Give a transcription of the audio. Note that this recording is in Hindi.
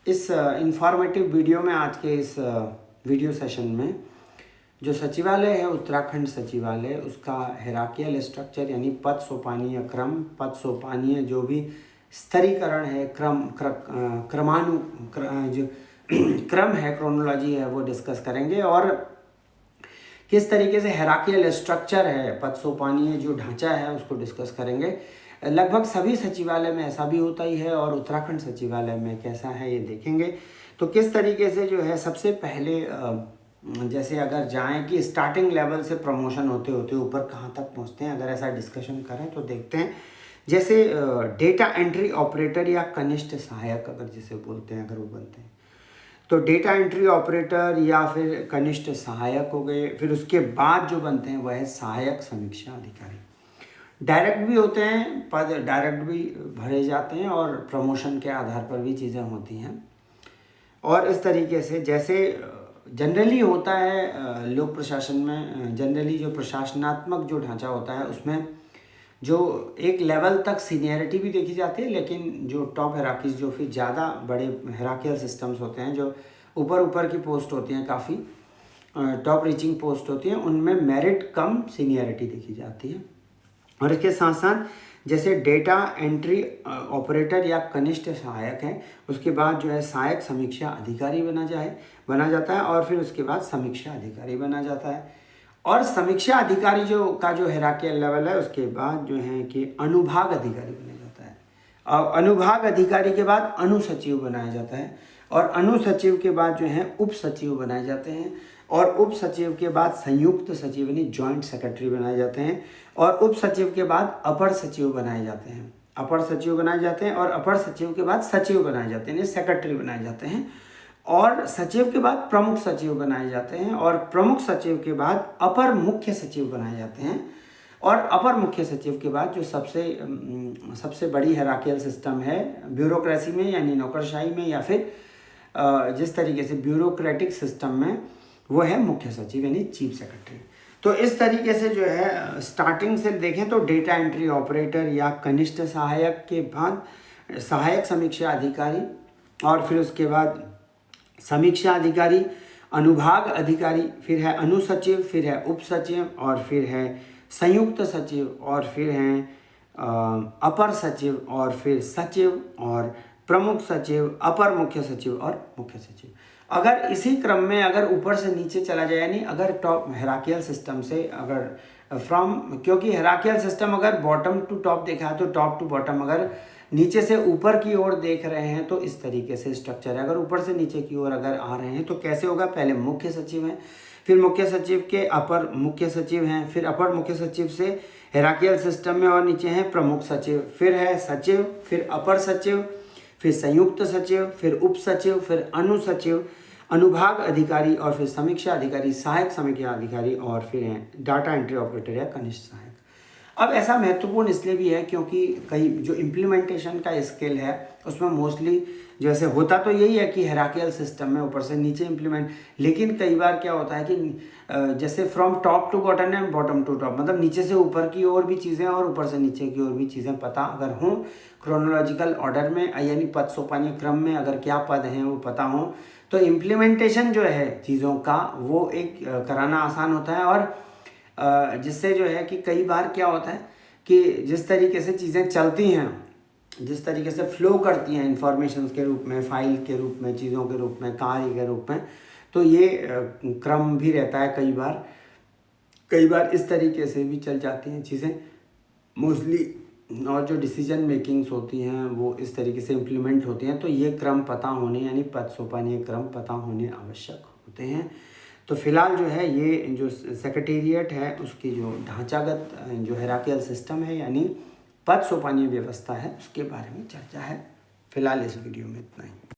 इस इंफॉर्मेटिव वीडियो में, आज के इस वीडियो सेशन में, जो सचिवालय है उत्तराखंड सचिवालय, उसका हिरार्कियल स्ट्रक्चर यानी पद सोपानीय क्रम, पद सोपानीय जो भी स्तरीकरण है, जो क्रम है, क्रोनोलॉजी है, वो डिस्कस करेंगे। और किस तरीके से हिरार्कियल स्ट्रक्चर है, पद सोपानीय जो ढांचा है, उसको डिस्कस करेंगे। लगभग सभी सचिवालय में ऐसा भी होता ही है, और उत्तराखंड सचिवालय में कैसा है ये देखेंगे। तो किस तरीके से जो है, सबसे पहले जैसे अगर जाएं कि स्टार्टिंग लेवल से प्रमोशन होते होते ऊपर कहाँ तक पहुँचते हैं, अगर ऐसा डिस्कशन करें तो देखते हैं। जैसे डेटा एंट्री ऑपरेटर या कनिष्ठ सहायक अगर जिसे बोलते हैं, अगर वो बनते हैं तो डेटा एंट्री ऑपरेटर या फिर कनिष्ठ सहायक हो गए। फिर उसके बाद जो बनते हैं वह है सहायक समीक्षा अधिकारी। डायरेक्ट भी होते हैं पद, डायरेक्ट भी भरे जाते हैं, और प्रमोशन के आधार पर भी चीज़ें होती हैं। और इस तरीके से जैसे जनरली होता है लोक प्रशासन में, जनरली जो प्रशासनात्मक जो ढांचा होता है उसमें जो एक लेवल तक सीनियरिटी भी देखी जाती है, लेकिन जो टॉप हिरार्कीज, जो फिर ज़्यादा बड़े हिरार्कियल सिस्टम्स होते हैं, जो ऊपर ऊपर की पोस्ट होती हैं, काफ़ी टॉप रीचिंग पोस्ट होती हैं, उनमें मेरिट कम सीनियरिटी देखी जाती है। और इसके साथ साथ जैसे डेटा एंट्री ऑपरेटर या कनिष्ठ सहायक है, उसके बाद जो है सहायक समीक्षा अधिकारी बना जाता है, और फिर उसके बाद समीक्षा अधिकारी बना जाता है। और समीक्षा अधिकारी जो हिरार्कियल लेवल है, उसके बाद जो है कि अनुभाग अधिकारी बना जाता है, और अनुभाग अधिकारी के बाद अनुसचिव बनाया जाता है, और अनुसचिव के बाद जो है उप सचिव बनाए जाते हैं, और उप सचिव के बाद संयुक्त सचिव यानी जॉइंट सेक्रेटरी बनाए जाते हैं, और उप सचिव के बाद अपर सचिव बनाए जाते हैं, अपर सचिव बनाए जाते हैं, और अपर सचिव के बाद सचिव बनाए जाते हैं यानी सेक्रेटरी बनाए जाते हैं, और सचिव के बाद प्रमुख सचिव बनाए जाते हैं, और प्रमुख सचिव के बाद अपर मुख्य सचिव बनाए जाते हैं, और अपर मुख्य सचिव के बाद जो सबसे बड़ी हिरार्कियल सिस्टम है ब्यूरोक्रेसी में यानी नौकरशाही में, या फिर जिस तरीके से ब्यूरोक्रेटिक सिस्टम में, वो है मुख्य सचिव यानी चीफ सेक्रेटरी। तो इस तरीके से जो है स्टार्टिंग से देखें तो डेटा एंट्री ऑपरेटर या कनिष्ठ सहायक के बाद सहायक समीक्षा अधिकारी, और फिर उसके बाद समीक्षा अधिकारी, अनुभाग अधिकारी, फिर है अनुसचिव, फिर है उप सचिव, और फिर है संयुक्त सचिव, और फिर हैं अपर सचिव, और फिर सचिव, और प्रमुख सचिव, अपर मुख्य सचिव, और मुख्य सचिव। अगर इसी क्रम में अगर ऊपर से नीचे चला जाए, यानी अगर टॉप हिरार्कियल सिस्टम से अगर क्योंकि हिरार्कियल सिस्टम अगर बॉटम टू टॉप देखा है, तो टॉप टू बॉटम, अगर नीचे से ऊपर की ओर देख रहे हैं तो इस तरीके से स्ट्रक्चर है। अगर ऊपर से नीचे की ओर अगर आ रहे हैं तो कैसे होगा, पहले मुख्य सचिव हैं, फिर मुख्य सचिव के अपर मुख्य सचिव हैं, फिर अपर मुख्य सचिव से हिरार्कियल सिस्टम में और नीचे हैं प्रमुख सचिव, फिर है सचिव, फिर अपर सचिव, फिर संयुक्त सचिव, फिर उप सचिव, फिर अनुसचिव, अनुभाग अधिकारी, और फिर समीक्षा अधिकारी, सहायक समीक्षा अधिकारी, और फिर हैं डाटा एंट्री ऑपरेटर या कनिष्ठ सहायक। अब ऐसा महत्वपूर्ण इसलिए भी है क्योंकि कई जो इम्प्लीमेंटेशन का स्किल है उसमें मोस्टली जैसे होता तो यही है कि हिरार्कियल सिस्टम में ऊपर से नीचे इम्प्लीमेंट, लेकिन कई बार क्या होता है कि जैसे from top to bottom and bottom to top, मतलब नीचे से ऊपर की ओर भी चीज़ें और ऊपर से नीचे की ओर भी चीज़ें पता अगर हों, क्रोनोलॉजिकल ऑर्डर में यानी पद सोपानीय क्रम में अगर क्या पद हैं वो पता हों, तो इम्प्लीमेंटेशन जो है चीज़ों का वो एक कराना आसान होता है। और जिससे जो है कि कई बार क्या होता है कि जिस तरीके से चीज़ें चलती हैं, जिस तरीके से फ्लो करती हैं इंफॉर्मेशन के रूप में, फाइल के रूप में, चीज़ों के रूप में, कार्य के रूप में, तो ये क्रम भी रहता है। कई बार इस तरीके से भी चल जाती हैं चीज़ें मोस्टली, और जो डिसीजन मेकिंग्स होती हैं वो इस तरीके से इम्प्लीमेंट होती हैं। तो ये क्रम पता होने यानी पद सोपानीय क्रम पता होने आवश्यक होते हैं। तो फिलहाल जो है ये जो सेक्रेटेरिएट है उसकी जो ढांचागत जो हिरार्कियल सिस्टम है यानी पद सोपानीय व्यवस्था है उसके बारे में चर्चा है। फिलहाल इस वीडियो में इतना ही।